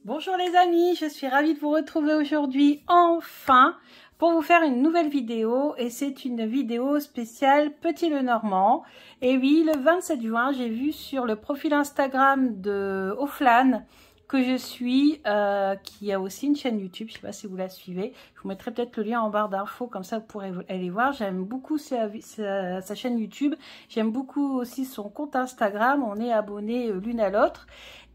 Bonjour les amis, je suis ravie de vous retrouver aujourd'hui enfin pour vous faire une nouvelle vidéo et c'est une vidéo spéciale Petit Le Normand. Et oui, le 27 juin, j'ai vu sur le profil Instagram de Oflan que je suis, qui a aussi une chaîne YouTube, je ne sais pas si vous la suivez, je vous mettrai peut-être le lien en barre d'infos, comme ça vous pourrez aller voir. J'aime beaucoup sa chaîne YouTube, j'aime beaucoup aussi son compte Instagram, on est abonnés l'une à l'autre.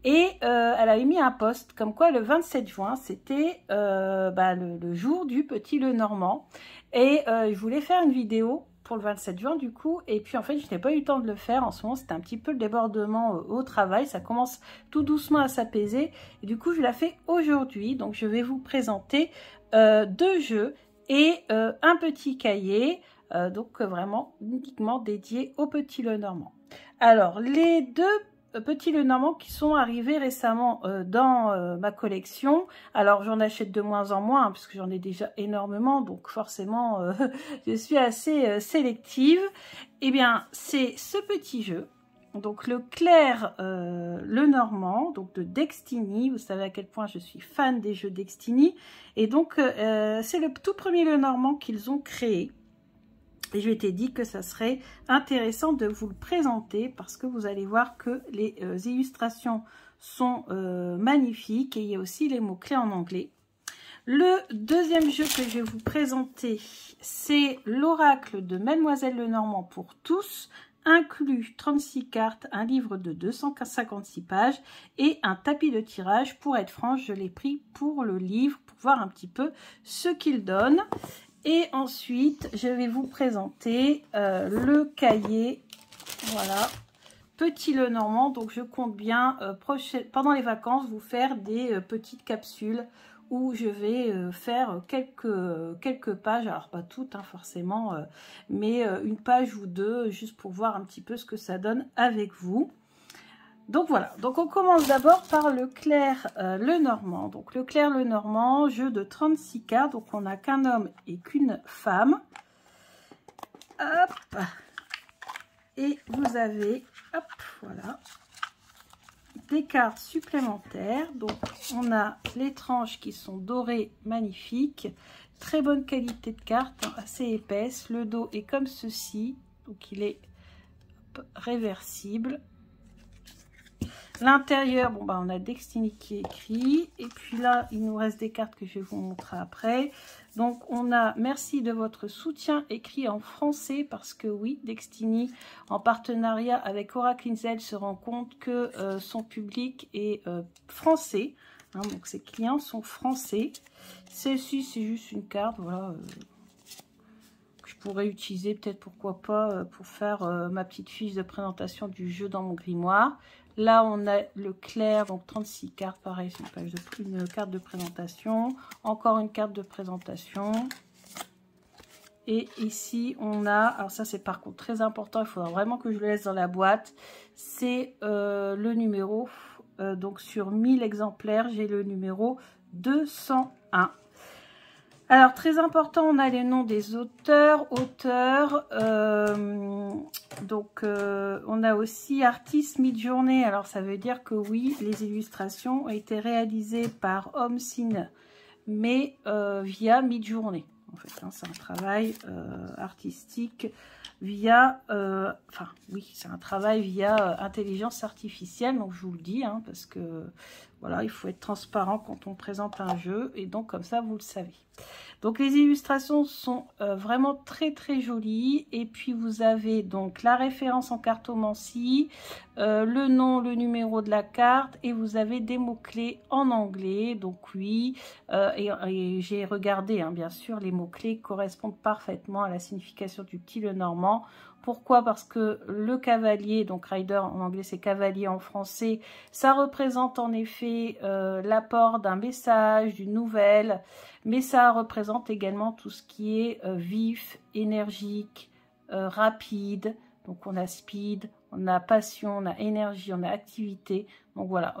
Et elle avait mis un post comme quoi le 27 juin, c'était le jour du Petit Le Normand. Et je voulais faire une vidéo pour le 27 juin du coup. Et puis en fait, je n'ai pas eu le temps de le faire. En ce moment, c'était un petit peu le débordement au travail. Ça commence tout doucement à s'apaiser. Et du coup, je la fais aujourd'hui. Donc, je vais vous présenter 2 jeux et un petit cahier. Donc, vraiment uniquement dédié au Petit Le Normand. Alors, les 2 Petit Le Normand qui sont arrivés récemment dans ma collection. Alors j'en achète de moins en moins parce que j'en ai déjà énormément, donc forcément je suis assez sélective. Eh bien c'est ce petit jeu, donc le Clair Le Normand, donc de Dextini. Vous savez à quel point je suis fan des jeux Dextini. Et donc c'est le tout premier Le Normand qu'ils ont créé. Et je m'étais dit que ça serait intéressant de vous le présenter parce que vous allez voir que les illustrations sont magnifiques et il y a aussi les mots-clés en anglais. Le deuxième jeu que je vais vous présenter, c'est l'Oracle de Mademoiselle Lenormand pour tous, inclus 36 cartes, un livre de 256 pages et un tapis de tirage. Pour être franche, je l'ai pris pour le livre, pour voir un petit peu ce qu'il donne. Et ensuite, je vais vous présenter le cahier, voilà, Petit Le Normand. Donc, je compte bien pendant les vacances vous faire des petites capsules où je vais faire quelques pages. Alors, pas toutes hein, forcément, mais une page ou deux, juste pour voir un petit peu ce que ça donne avec vous. Donc voilà, donc on commence d'abord par le Clair Le Normand. Donc le Clair Le Normand, jeu de 36 cartes, donc on n'a qu'un homme et qu'une femme. Hop. Et vous avez, hop, voilà, des cartes supplémentaires. Donc on a les tranches qui sont dorées, magnifiques. Très bonne qualité de cartes, hein, assez épaisse. Le dos est comme ceci, donc il est hop, réversible. L'intérieur, bon bah on a Dextini qui est écrit. Et puis là, il nous reste des cartes que je vais vous montrer après. Donc on a merci de votre soutien écrit en français parce que oui, Dextini en partenariat avec Oracle Inzel se rend compte que son public est français. Hein, donc ses clients sont français. Celle-ci c'est juste une carte, voilà. Que je pourrais utiliser peut-être pourquoi pas pour faire ma petite fiche de présentation du jeu dans mon grimoire. Là, on a le Clair, donc 36 cartes, pareil, c'est une carte de présentation. Encore une carte de présentation. Et ici, on a, alors ça c'est par contre très important, il faudra vraiment que je le laisse dans la boîte. C'est le numéro, donc sur 1000 exemplaires, j'ai le numéro 201. Alors, très important, on a les noms des auteurs. On a aussi artiste Midjourney. Alors, ça veut dire que oui, les illustrations ont été réalisées par Homsin, mais via Midjourney. En fait, hein, c'est un travail artistique via... c'est un travail via intelligence artificielle. Donc, je vous le dis, hein, parce que... Voilà, il faut être transparent quand on présente un jeu et donc comme ça, vous le savez. Donc les illustrations sont vraiment très très jolies et puis vous avez donc la référence en cartomancie, le nom, le numéro de la carte et vous avez des mots-clés en anglais. Donc oui, et j'ai regardé hein, bien sûr, les mots-clés correspondent parfaitement à la signification du Petit Le Normand. Pourquoi? Parce que le cavalier, donc rider en anglais c'est cavalier en français, ça représente en effet l'apport d'un message, d'une nouvelle, mais ça représente également tout ce qui est vif, énergique, rapide. Donc on a speed, on a passion, on a énergie, on a activité. Donc voilà,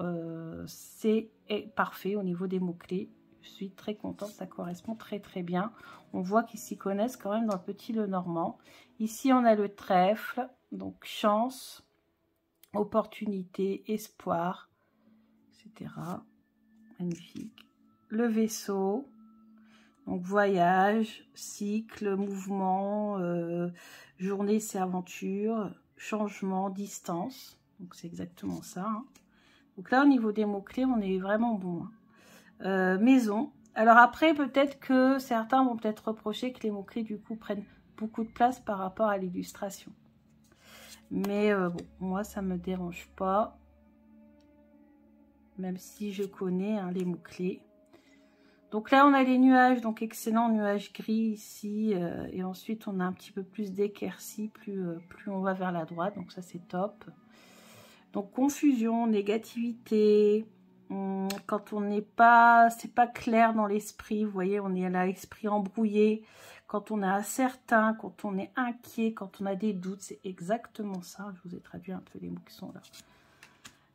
c'est parfait au niveau des mots-clés. Je suis très contente, ça correspond très très bien. On voit qu'ils s'y connaissent quand même dans le Petit Le Normand. Ici, on a le trèfle, donc chance, opportunité, espoir, etc. magnifique. Le vaisseau, donc voyage, cycle, mouvement, journée c'est aventure, changement, distance. Donc c'est exactement ça. Hein. Donc là au niveau des mots-clés, on est vraiment bon. Hein. Maison. Alors après, peut-être que certains vont peut-être reprocher que les mots-clés du coup prennent beaucoup de place par rapport à l'illustration. Mais bon, moi ça me dérange pas. Même si je connais hein, les mots-clés. Donc là, on a les nuages, donc excellent nuage gris ici. Et ensuite, on a un petit peu plus d'éclaircies, plus on va vers la droite. Donc ça, c'est top. Donc confusion, négativité. Quand on n'est pas, c'est pas clair dans l'esprit. Vous voyez, on est là, l'esprit embrouillé. Quand on est incertain, quand on est inquiet, quand on a des doutes. C'est exactement ça. Je vous ai traduit un peu les mots qui sont là.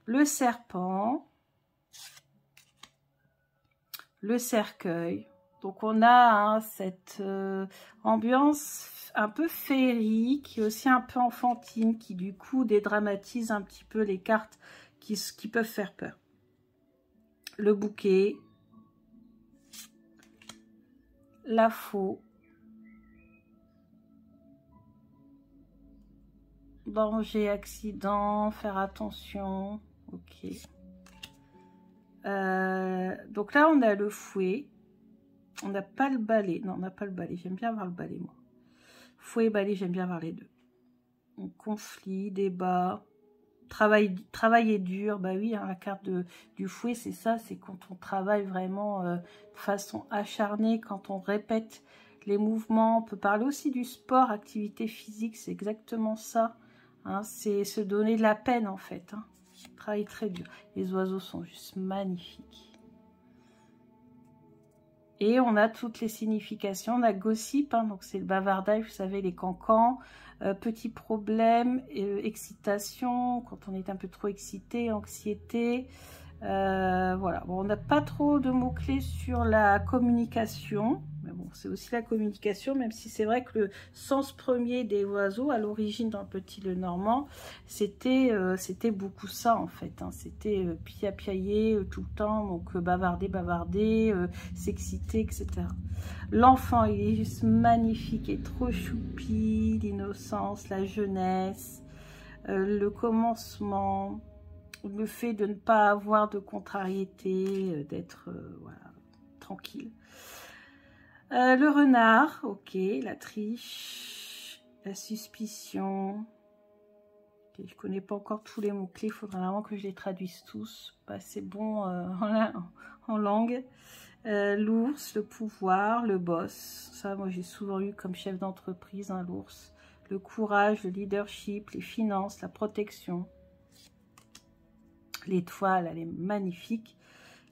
Le serpent. Le cercueil. Donc on a hein, cette ambiance un peu féerique, aussi un peu enfantine, qui du coup dédramatise un petit peu les cartes qui peuvent faire peur. Le bouquet. La faux. Danger, accident, faire attention. Ok. Donc là, on a le fouet. On n'a pas le balai. Non, on n'a pas le balai. J'aime bien avoir le balai, moi. Fouet et balai, j'aime bien avoir les deux. Donc, conflit, débat, travail est dur. Bah oui, hein, la carte du fouet, c'est ça. C'est quand on travaille vraiment de façon acharnée, quand on répète les mouvements. On peut parler aussi du sport, activité physique. C'est exactement ça. Hein, c'est se donner de la peine, en fait. Hein. Travail très dur. Les oiseaux sont juste magnifiques. Et on a toutes les significations. On a gossip, hein, donc c'est le bavardage, vous savez, les cancans. Petits problèmes, excitation, quand on est un peu trop excité, anxiété. Voilà, bon, on n'a pas trop de mots-clés sur la communication. Mais bon, c'est aussi la communication, même si c'est vrai que le sens premier des oiseaux, à l'origine dans le Petit Lenormand, c'était beaucoup ça en fait. Hein. C'était piailler tout le temps, donc bavarder, s'exciter, etc. L'enfant, il est juste magnifique et trop choupi, l'innocence, la jeunesse, le commencement, le fait de ne pas avoir de contrariété, d'être voilà, tranquille. Le renard, ok, la triche, la suspicion. Okay, je ne connais pas encore tous les mots-clés, il faudra vraiment que je les traduise tous. Bah, c'est bon en langue. L'ours, le pouvoir, le boss. Ça, moi, j'ai souvent eu comme chef d'entreprise, hein, l'ours. Le courage, le leadership, les finances, la protection. L'étoile, elle est magnifique.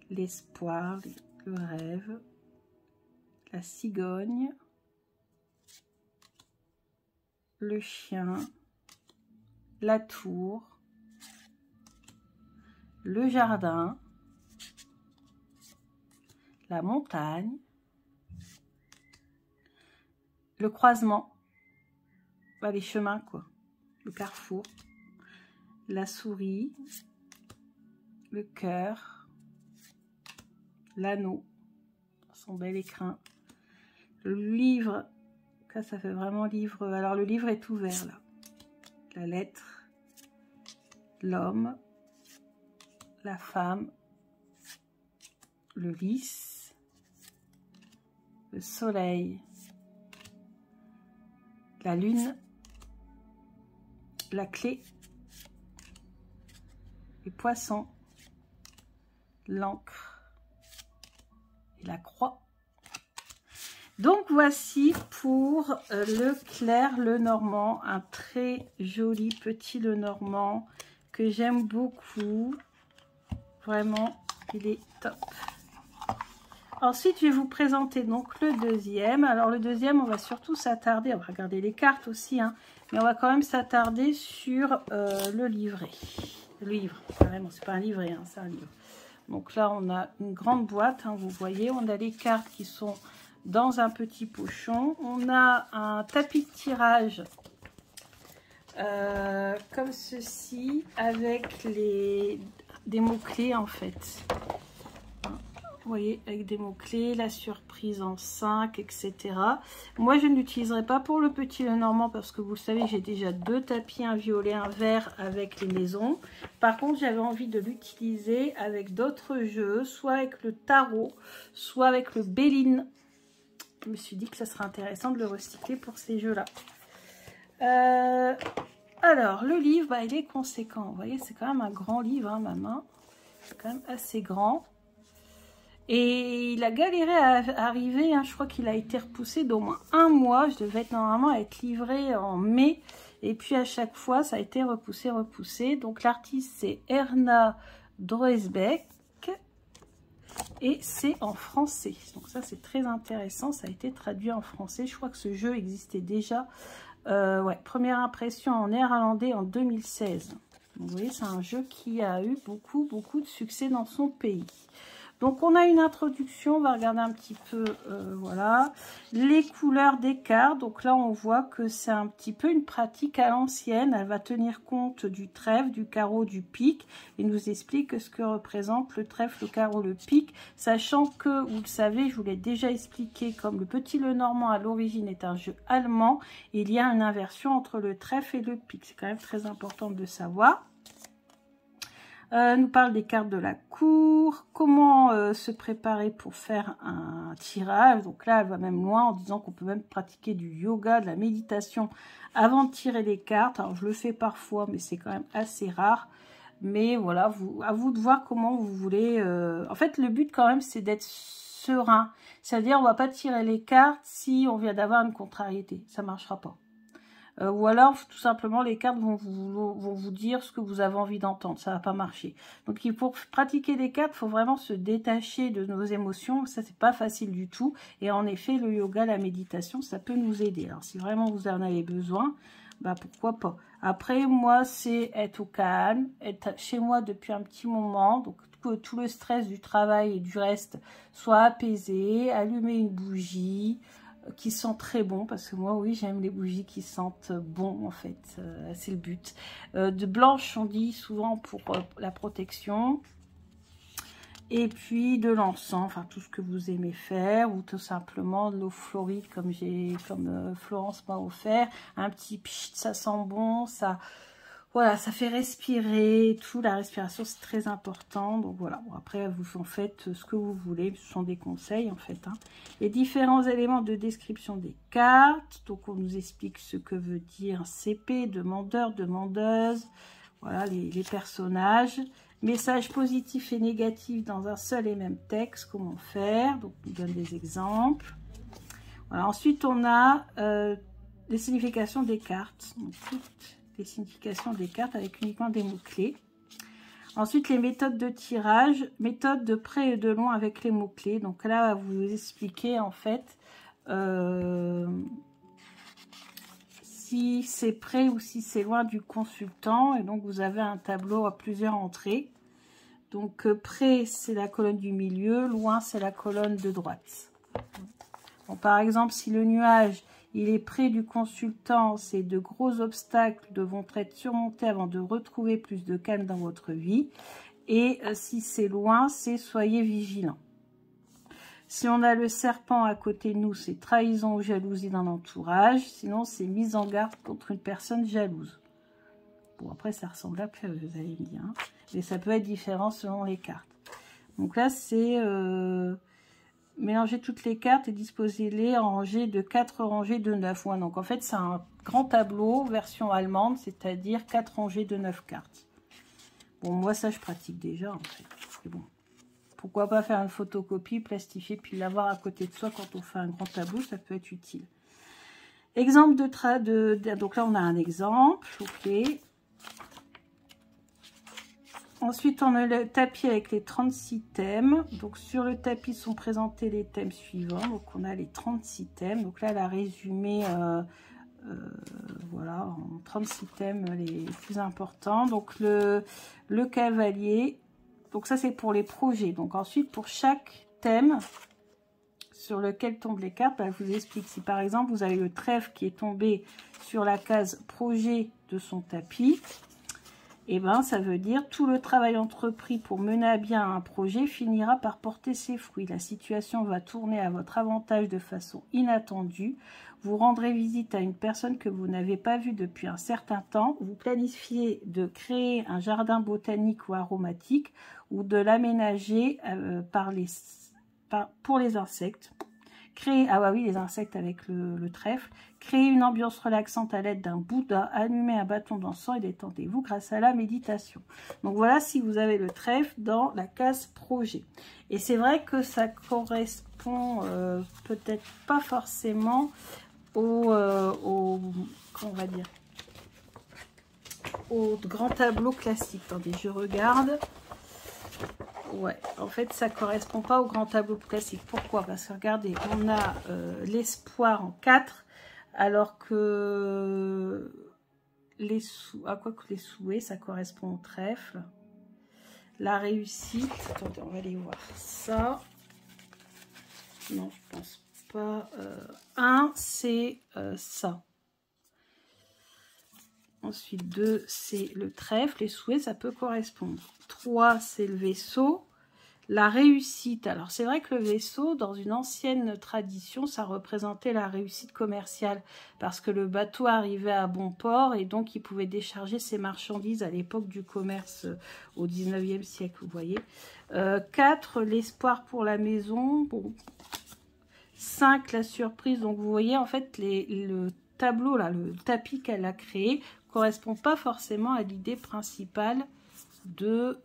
L'espoir, le rêve. La cigogne, le chien, la tour, le jardin, la montagne, le croisement, bah, les chemins quoi, le carrefour, la souris, le cœur, l'anneau, son bel écrin. Le livre, ça fait vraiment livre. Alors le livre est ouvert là. La lettre, l'homme, la femme, le lys, le soleil, la lune, la clé, les poissons, l'encre et la croix. Donc voici pour le Clair Lenormand, un très joli Petit Lenormand que j'aime beaucoup. Vraiment, il est top. Ensuite, je vais vous présenter donc le deuxième. Alors le deuxième, on va surtout s'attarder, on va regarder les cartes aussi, hein, mais on va quand même s'attarder sur le livret. Le livre, carrément, c'est pas un livret, hein, c'est un livre. Donc là, on a une grande boîte, hein, vous voyez, on a les cartes qui sont dans un petit pochon. On a un tapis de tirage comme ceci avec des mots-clés en fait. Vous voyez, avec des mots-clés, la surprise en 5, etc. Moi, je ne l'utiliserai pas pour le petit Lenormand parce que vous le savez, j'ai déjà 2 tapis, un violet, un vert avec les maisons. Par contre, j'avais envie de l'utiliser avec d'autres jeux, soit avec le tarot, soit avec le Béline. Je me suis dit que ça serait intéressant de le recycler pour ces jeux-là. Alors, le livre, bah, il est conséquent. Vous voyez, c'est quand même un grand livre, hein, ma main. C'est quand même assez grand. Et il a galéré à arriver, hein. Je crois qu'il a été repoussé d'au moins 1 mois. Je devais normalement être livré en mai. Et puis à chaque fois, ça a été repoussé. Donc l'artiste, c'est Erna Droesbeck. Et c'est en français. Donc ça, c'est très intéressant. Ça a été traduit en français. Je crois que ce jeu existait déjà. Ouais, première impression en néerlandais en 2016. Donc, vous voyez, c'est un jeu qui a eu beaucoup de succès dans son pays. Donc, on a une introduction, on va regarder un petit peu, voilà, les couleurs des cartes. Donc là, on voit que c'est un petit peu une pratique à l'ancienne. Elle va tenir compte du trèfle, du carreau, du pic et nous explique ce que représente le trèfle, le carreau, le pic. Sachant que, vous le savez, je vous l'ai déjà expliqué, comme le petit Lenormand à l'origine est un jeu allemand, il y a une inversion entre le trèfle et le pic. C'est quand même très important de le savoir. Nous parle des cartes de la cour, comment se préparer pour faire un tirage. Donc là, elle va même loin en disant qu'on peut même pratiquer du yoga, de la méditation avant de tirer les cartes. Alors, je le fais parfois, mais c'est quand même assez rare. Mais voilà, à vous de voir comment vous voulez. En fait, le but quand même, c'est d'être serein. C'est-à-dire, on ne va pas tirer les cartes si on vient d'avoir une contrariété. Ça ne marchera pas. Ou alors, tout simplement, les cartes vont vous dire ce que vous avez envie d'entendre. Ça ne va pas marcher. Donc, pour pratiquer des cartes, il faut vraiment se détacher de nos émotions. Ça, c'est pas facile du tout. Et en effet, le yoga, la méditation, ça peut nous aider. Alors, si vraiment vous en avez besoin, bah pourquoi pas. Après, moi, c'est être au calme, être chez moi depuis un petit moment. Donc, que tout le stress du travail et du reste soit apaisé. Allumer une bougie qui sent très bon, parce que moi, oui, j'aime les bougies qui sentent bon, en fait, c'est le but. De blanche, on dit souvent pour la protection, et puis de l'encens, enfin, tout ce que vous aimez faire, ou tout simplement de l'eau floride, comme Florence m'a offert, un petit pchit, ça sent bon, ça... Voilà, ça fait respirer, tout, la respiration c'est très important, donc voilà, bon, après vous en faites ce que vous voulez, ce sont des conseils en fait. Hein. Les différents éléments de description des cartes, donc on nous explique ce que veut dire CP, demandeur, demandeuse, voilà les personnages, messages positifs et négatifs dans un seul et même texte, comment faire, donc on nous donne des exemples. Voilà, ensuite on a les significations des cartes, donc toutes les significations des cartes avec uniquement des mots-clés. Ensuite, les méthodes de tirage, méthode de près et de loin avec les mots-clés. Donc là, vous expliquez en fait si c'est près ou si c'est loin du consultant. Et donc, vous avez un tableau à plusieurs entrées. Donc, près, c'est la colonne du milieu. Loin, c'est la colonne de droite. Bon, par exemple, si le nuage... il est près du consultant, c'est de gros obstacles devront être surmontés avant de retrouver plus de calme dans votre vie. Et si c'est loin, c'est soyez vigilants. Si on a le serpent à côté de nous, c'est trahison ou jalousie dans l'entourage. Sinon, c'est mise en garde contre une personne jalouse. Bon, après, ça ressemble à peu, vous allez me dire. Hein. Mais ça peut être différent selon les cartes. Donc là, c'est... mélangez toutes les cartes et disposez-les en rangées de 4 rangées de 9. Ouais, donc en fait, c'est un grand tableau, version allemande, c'est-à-dire 4 rangées de 9 cartes. Bon, moi, ça, je pratique déjà, en fait. C'est bon. Pourquoi pas faire une photocopie, plastifier, puis l'avoir à côté de soi quand on fait un grand tableau, ça peut être utile. Exemple donc là, on a un exemple, ok. Ensuite, on a le tapis avec les 36 thèmes. Donc, sur le tapis sont présentés les thèmes suivants. Donc, on a les 36 thèmes. Donc là, elle a résumé, voilà, en 36 thèmes les plus importants. Donc, le cavalier. Donc, ça, c'est pour les projets. Donc, ensuite, pour chaque thème sur lequel tombent les cartes, elle vous explique. Si, par exemple, vous avez le trèfle qui est tombé sur la case projet de son tapis, et ben ça veut dire tout le travail entrepris pour mener à bien un projet finira par porter ses fruits. La situation va tourner à votre avantage de façon inattendue. Vous rendrez visite à une personne que vous n'avez pas vue depuis un certain temps. Vous planifiez de créer un jardin botanique ou aromatique ou de l'aménager pour les insectes. Créer, ah bah oui, les insectes avec le trèfle. Créer une ambiance relaxante à l'aide d'un Bouddha. Allumer un bâton d'encens et détendez-vous grâce à la méditation. Donc voilà si vous avez le trèfle dans la case projet. Et c'est vrai que ça correspond peut-être pas forcément comment on va dire, au grand tableau classique. Attendez, je regarde. Ouais, en fait, ça correspond pas au grand tableau classique. Pourquoi? Parce que regardez, on a l'espoir en 4, alors que les souhaits, ça correspond au trèfle. La réussite, attendez, on va aller voir ça. Non, je pense pas. 1, c'est ça. Ensuite, 2, c'est le trèfle. Les souhaits, ça peut correspondre. 3, c'est le vaisseau. La réussite. Alors, c'est vrai que le vaisseau, dans une ancienne tradition, ça représentait la réussite commerciale. Parce que le bateau arrivait à bon port et donc il pouvait décharger ses marchandises à l'époque du commerce au 19e siècle, vous voyez. 4, l'espoir pour la maison. Bon. 5, la surprise. Donc, vous voyez, en fait, le tableau, là, le tapis qu'elle a créé, correspond pas forcément à l'idée principale de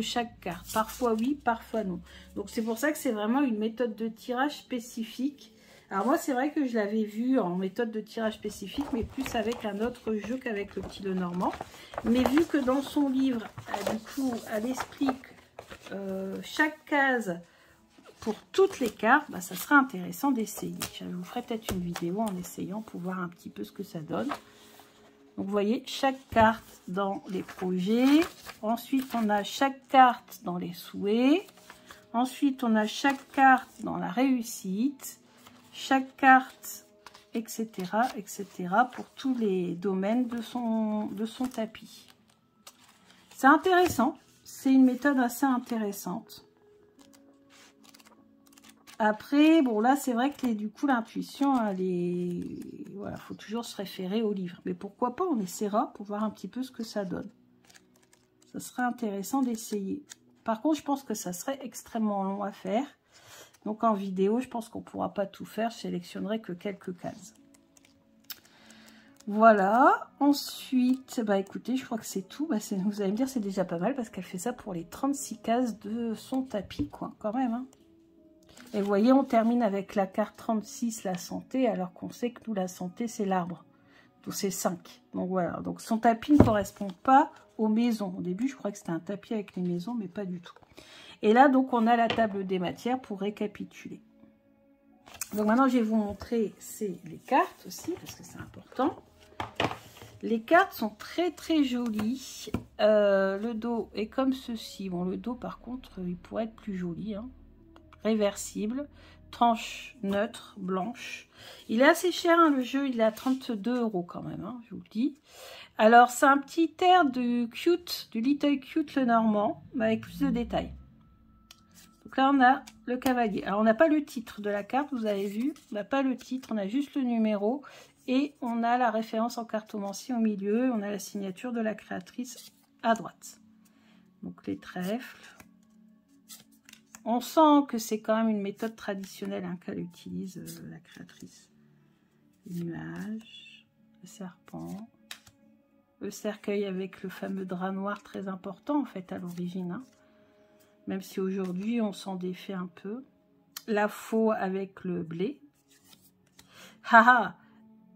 chaque carte. Parfois oui, parfois non. Donc c'est pour ça que c'est vraiment une méthode de tirage spécifique. Alors moi c'est vrai que je l'avais vu en méthode de tirage spécifique, mais plus avec un autre jeu qu'avec le petit Lenormand. Mais vu que dans son livre, du coup, elle explique chaque case pour toutes les cartes, bah, ça sera intéressant d'essayer. Je vous ferai peut-être une vidéo en essayant pour voir un petit peu ce que ça donne. Donc, vous voyez, chaque carte dans les projets. Ensuite, on a chaque carte dans les souhaits. Ensuite, on a chaque carte dans la réussite. Chaque carte, etc., etc. pour tous les domaines de son tapis. C'est intéressant. C'est une méthode assez intéressante. Après, bon là, c'est vrai que du coup, l'intuition, voilà, faut toujours se référer au livre. Mais pourquoi pas, on essaiera pour voir un petit peu ce que ça donne. Ça serait intéressant d'essayer. Par contre, je pense que ça serait extrêmement long à faire. Donc en vidéo, je pense qu'on ne pourra pas tout faire. Je sélectionnerai que quelques cases. Voilà. Ensuite, bah écoutez, je crois que c'est tout. Bah, vous allez me dire, c'est déjà pas mal parce qu'elle fait ça pour les 36 cases de son tapis, quoi, quand même, hein. Et vous voyez, on termine avec la carte 36, la santé, alors qu'on sait que nous, la santé, c'est l'arbre. Donc, c'est 5. Donc, voilà. Donc, son tapis ne correspond pas aux maisons. Au début, je crois que c'était un tapis avec les maisons, mais pas du tout. Et là, donc, on a la table des matières pour récapituler. Donc, maintenant, je vais vous montrer les cartes aussi, parce que c'est important. Les cartes sont très, très jolies. Le dos est comme ceci. Bon, le dos, par contre, il pourrait être plus joli, hein. Réversible, tranche neutre, blanche. Il est assez cher, hein, le jeu, il est à 32 € quand même, hein, je vous le dis. Alors, c'est un petit air du Little Cute Lenormand, mais avec plus de détails. Donc là, on a le cavalier. Alors, on n'a pas le titre de la carte, vous avez vu, on n'a pas le titre, on a juste le numéro, et on a la référence en cartomancie au milieu, on a la signature de la créatrice à droite. Donc, les trèfles. On sent que c'est quand même une méthode traditionnelle, hein, qu'elle utilise, la créatrice. Les nuages, le serpent, le cercueil avec le fameux drap noir très important en fait à l'origine, hein. Même si aujourd'hui on s'en défait un peu. La faux avec le blé. Haha,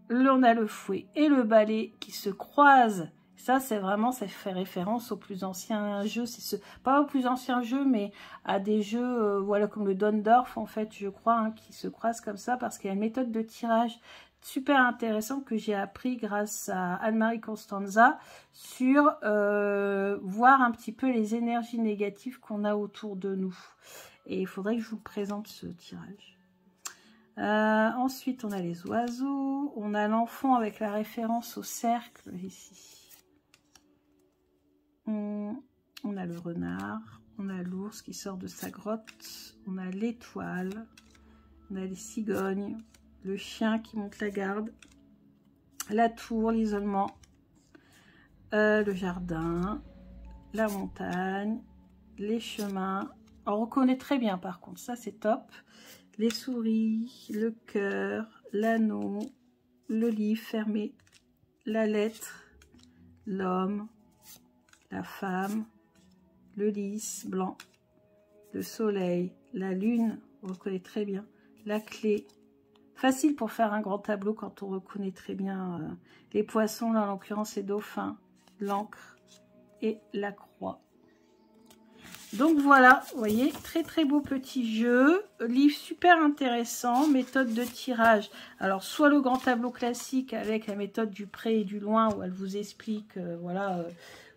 on a le fouet et le balai qui se croisent. Ça, c'est vraiment, ça fait référence aux plus anciens jeux. Pas aux plus anciens jeux, mais à des jeux, voilà, comme le Dondorf, en fait, je crois, hein, qui se croisent comme ça, parce qu'il y a une méthode de tirage super intéressante que j'ai appris grâce à Anne-Marie Constanza sur voir un petit peu les énergies négatives qu'on a autour de nous. Et il faudrait que je vous présente ce tirage. Ensuite, on a les oiseaux. On a l'enfant avec la référence au cercle, ici. On a le renard, on a l'ours qui sort de sa grotte, on a l'étoile, on a les cigognes, le chien qui monte la garde, la tour, l'isolement, le jardin, la montagne, les chemins. On reconnaît très bien par contre, ça c'est top. Les souris, le cœur, l'anneau, le livre fermé, la lettre, l'homme, la femme, le lys blanc, le soleil, la lune, on reconnaît très bien, la clé. Facile pour faire un grand tableau quand on reconnaît très bien les poissons, là en l'occurrence les dauphins, l'encre et la croix. Donc voilà, vous voyez, très très beau petit jeu, livre super intéressant, méthode de tirage. Alors soit le grand tableau classique avec la méthode du près et du loin où elle vous explique voilà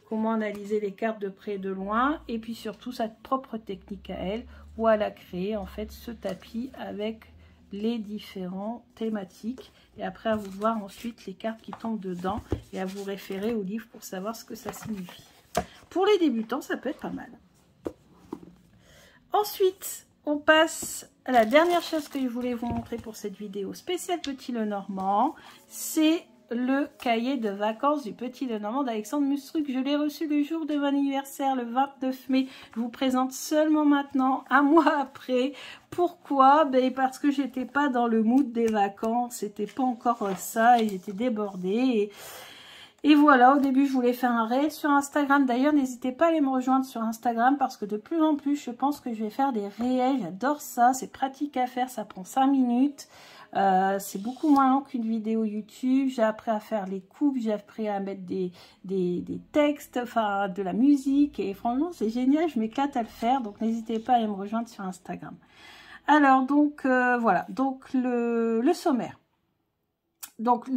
comment analyser les cartes de près et de loin, et puis surtout sa propre technique à elle où elle a créé en fait ce tapis avec les différentes thématiques, et après à vous voir ensuite les cartes qui tombent dedans et à vous référer au livre pour savoir ce que ça signifie. Pour les débutants, ça peut être pas mal. Ensuite, on passe à la dernière chose que je voulais vous montrer pour cette vidéo spéciale Petit Lenormand. C'est le cahier de vacances du Petit Lenormand d'Alexandre Mustruc. Je l'ai reçu le jour de mon anniversaire, le 29 mai. Je vous présente seulement maintenant, un mois après. Pourquoi? Ben parce que j'étais pas dans le mood des vacances. C'était pas encore ça et j'étais débordée. Et voilà, au début, je voulais faire un réel sur Instagram. D'ailleurs, n'hésitez pas à aller me rejoindre sur Instagram parce que de plus en plus, je pense que je vais faire des réels. J'adore ça, c'est pratique à faire, ça prend 5 minutes. C'est beaucoup moins long qu'une vidéo YouTube. J'ai appris à faire les coupes, j'ai appris à mettre des textes, enfin de la musique. Et franchement, c'est génial, je m'éclate à le faire. Donc, n'hésitez pas à aller me rejoindre sur Instagram. Alors, donc, voilà. Donc, le sommaire. Donc,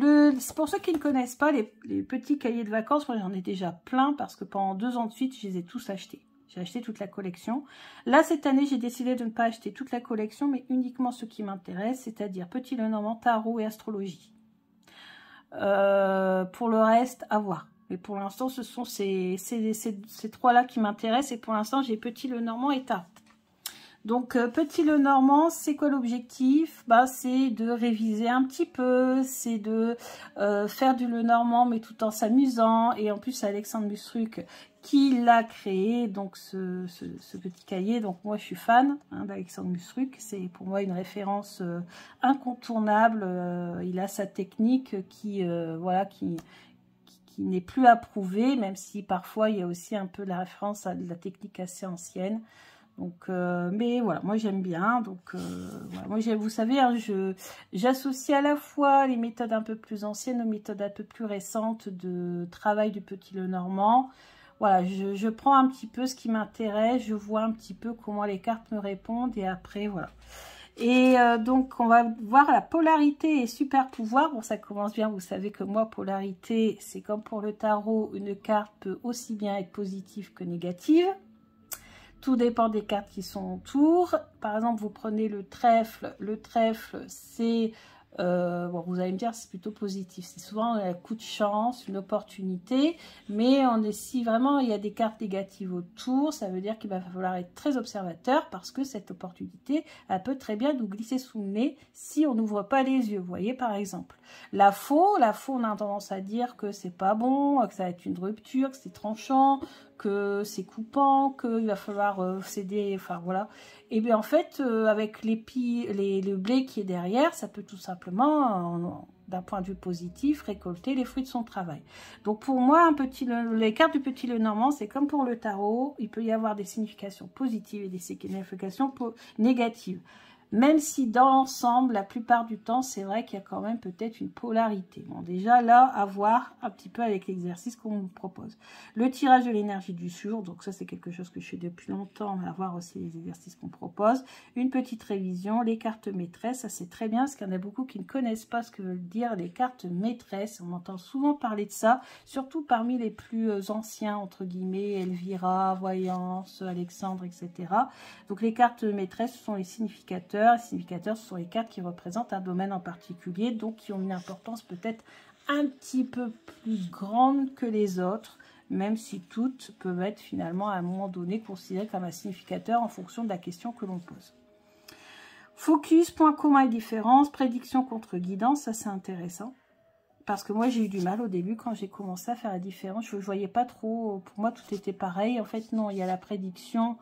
pour ceux qui ne connaissent pas les petits cahiers de vacances, moi j'en ai déjà plein parce que pendant 2 ans de suite, je les ai tous achetés. J'ai acheté toute la collection. Là, cette année, j'ai décidé de ne pas acheter toute la collection, mais uniquement ce qui m'intéresse, c'est-à-dire Petit Lenormand, tarot et astrologie. Pour le reste, à voir. Mais pour l'instant, ce sont ces 3-là qui m'intéressent. Et pour l'instant, j'ai Petit Lenormand et tarot. Donc, Petit Lenormand, c'est quoi l'objectif? Bah, c'est de réviser un petit peu, c'est de faire du Lenormand, mais tout en s'amusant. Et en plus, Alexandre Mustruc qui l'a créé, donc ce petit cahier. Donc, moi, je suis fan d'Alexandre Mustruc. C'est pour moi une référence incontournable. Il a sa technique qui, voilà, qui n'est plus approuvée, même si parfois, il y a aussi un peu la référence à de la technique assez ancienne. Donc, mais voilà, moi j'aime bien. Donc, voilà, moi vous savez, hein, j'associe à la fois les méthodes un peu plus anciennes aux méthodes un peu plus récentes de travail du Petit Lenormand. Voilà, je prends un petit peu ce qui m'intéresse, je vois un petit peu comment les cartes me répondent et après, voilà. Et donc, on va voir la polarité et super pouvoir. Bon, ça commence bien, vous savez que moi, polarité, c'est comme pour le tarot, une carte peut aussi bien être positive que négative. Tout dépend des cartes qui sont autour. Par exemple, vous prenez le trèfle. Le trèfle, c'est... bon, vous allez me dire, c'est plutôt positif. C'est souvent un coup de chance, une opportunité. Mais si vraiment il y a des cartes négatives autour, ça veut dire qu'il va falloir être très observateur parce que cette opportunité, elle peut très bien nous glisser sous le nez si on n'ouvre pas les yeux. Vous voyez, par exemple. La faux, on a tendance à dire que c'est pas bon, que ça va être une rupture, que c'est tranchant, que c'est coupant, qu'il va falloir céder, enfin voilà. Et bien en fait, avec le blé qui est derrière, ça peut tout simplement, d'un point de vue positif, récolter les fruits de son travail. Donc pour moi, les cartes du Petit Lenormand, c'est comme pour le tarot, il peut y avoir des significations positives et des significations négatives. Même si dans l'ensemble, la plupart du temps, c'est vrai qu'il y a quand même peut-être une polarité. Bon, déjà là, à voir un petit peu avec l'exercice qu'on nous propose. Le tirage de l'énergie du jour, donc ça c'est quelque chose que je fais depuis longtemps, mais à voir aussi les exercices qu'on propose. Une petite révision, les cartes maîtresses, ça c'est très bien, parce qu'il y en a beaucoup qui ne connaissent pas ce que veulent dire les cartes maîtresses. On entend souvent parler de ça, surtout parmi les plus anciens, entre guillemets, Elvira, Voyance, Alexandre, etc. Donc les cartes maîtresses sont les significateurs. Les significateurs, ce sont les cartes qui représentent un domaine en particulier, donc qui ont une importance peut-être un petit peu plus grande que les autres, même si toutes peuvent être finalement à un moment donné considérées comme un significateur en fonction de la question que l'on pose. Focus, points communs et différences, prédiction contre guidance, ça c'est intéressant. Parce que moi j'ai eu du mal au début quand j'ai commencé à faire la différence, je ne voyais pas trop, pour moi tout était pareil. En fait non, il y a la prédiction,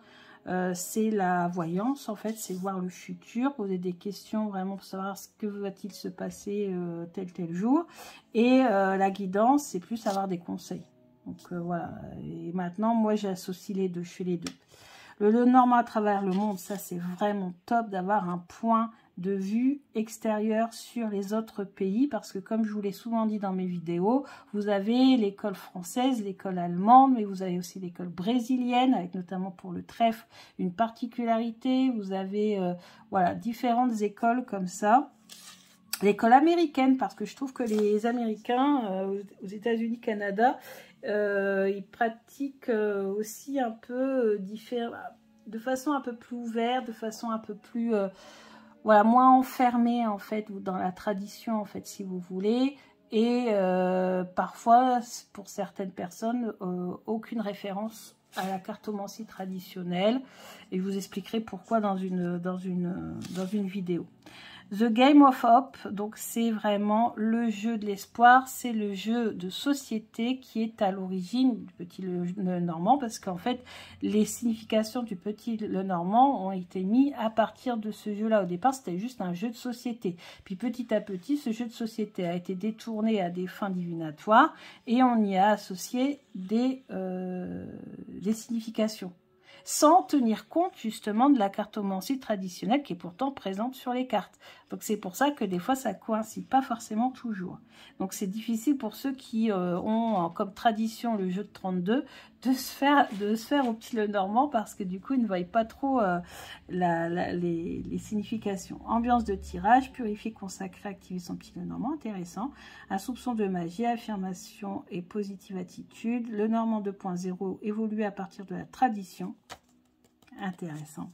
c'est la voyance en fait, c'est voir le futur, poser des questions vraiment pour savoir ce que va-t-il se passer tel jour. Et la guidance, c'est plus avoir des conseils. Donc voilà, et maintenant moi j'associe les deux, je fais les deux. Le normand à travers le monde, ça c'est vraiment top d'avoir un point de vue extérieure sur les autres pays, parce que comme je vous l'ai souvent dit dans mes vidéos, vous avez l'école française, l'école allemande, mais vous avez aussi l'école brésilienne, avec notamment pour le trèfle une particularité. Vous avez voilà, différentes écoles comme ça. L'école américaine, parce que je trouve que les Américains, aux États-Unis, Canada, ils pratiquent aussi un peu de façon un peu plus ouverte, de façon un peu plus... voilà, moins enfermé en fait, ou dans la tradition en fait, si vous voulez, et parfois pour certaines personnes aucune référence à la cartomancie traditionnelle, et je vous expliquerai pourquoi dans une vidéo. The Game of Hope, donc c'est vraiment le jeu de l'espoir, c'est le jeu de société qui est à l'origine du petit Lenormand, parce qu'en fait les significations du petit Lenormand ont été mis à partir de ce jeu-là. Au départ c'était juste un jeu de société, puis petit à petit ce jeu de société a été détourné à des fins divinatoires et on y a associé des significations, sans tenir compte justement de la cartomancie traditionnelle qui est pourtant présente sur les cartes. Donc c'est pour ça que des fois ça coïncide pas forcément toujours. Donc c'est difficile pour ceux qui ont comme tradition le jeu de 32 de se faire au petit Lenormand, parce que du coup ils ne voient pas trop les significations. Ambiance de tirage, purifier, consacrer, activer son petit Lenormand, intéressant. Un soupçon de magie, affirmation et positive attitude. Lenormand 2.0 évolue à partir de la tradition, intéressant.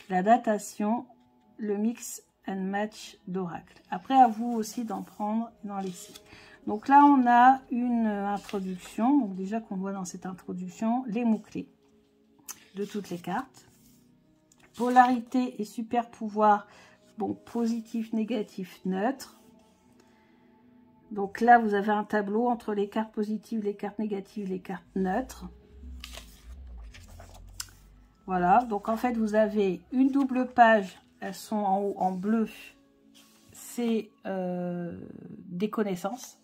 La datation, le mix and match d'oracle. Après à vous aussi d'en prendre et d'en laisser. Donc là, on a une introduction. Donc déjà qu'on voit dans cette introduction les mots-clés de toutes les cartes. Polarité et super pouvoir. Bon, positif, négatif, neutre. Donc là, vous avez un tableau entre les cartes positives, les cartes négatives, les cartes neutres. Voilà. Donc en fait, vous avez une double page. Elles sont en haut en bleu. C'est des connaissances.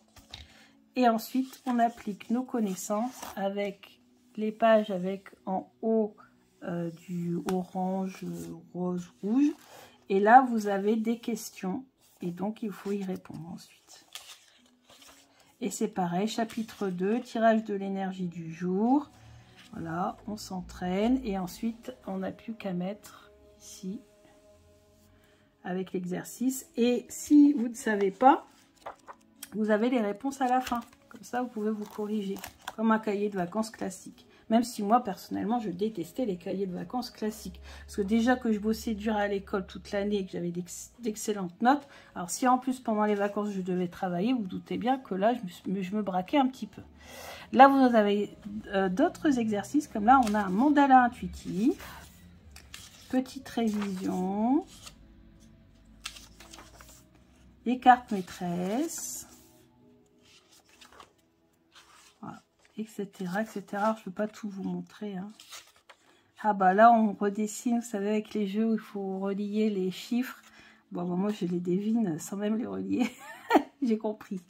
Et ensuite, on applique nos connaissances avec les pages avec en haut du orange, rose, rouge. Et là, vous avez des questions. Et donc, il faut y répondre ensuite. Et c'est pareil, chapitre 2, tirage de l'énergie du jour. Voilà, on s'entraîne. Et ensuite, on n'a plus qu'à mettre ici avec l'exercice. Et si vous ne savez pas, vous avez les réponses à la fin. Comme ça, vous pouvez vous corriger. Comme un cahier de vacances classique. Même si moi, personnellement, je détestais les cahiers de vacances classiques. Parce que déjà que je bossais dur à l'école toute l'année et que j'avais d'excellentes notes. Alors si en plus, pendant les vacances, je devais travailler, vous vous doutez bien que là, je me braquais un petit peu. Là, vous avez d'autres exercices. Comme là, on a un mandala intuitif. Petite révision. Les cartes maîtresses. Voilà, etc., etc. Alors, je ne peux pas tout vous montrer. Hein. Ah bah là, on redessine, vous savez, avec les jeux où il faut relier les chiffres. Bon, bah, moi, je les devine sans même les relier. J'ai compris.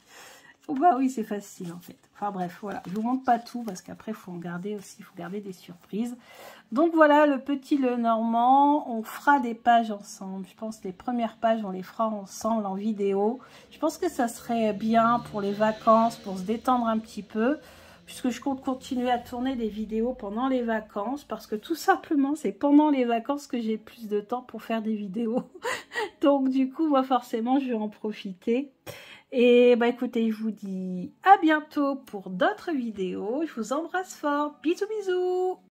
Oh, bah oui, c'est facile, en fait. Enfin bref, voilà. Je ne vous montre pas tout parce qu'après, il faut en garder aussi. Il faut garder des surprises. Donc voilà, le petit Lenormand. On fera des pages ensemble. Je pense que les premières pages, on les fera ensemble en vidéo. Je pense que ça serait bien pour les vacances, pour se détendre un petit peu. Puisque je compte continuer à tourner des vidéos pendant les vacances. Parce que tout simplement, c'est pendant les vacances que j'ai plus de temps pour faire des vidéos. Donc du coup, moi forcément, je vais en profiter. Et bah écoutez, je vous dis à bientôt pour d'autres vidéos. Je vous embrasse fort. Bisous bisous.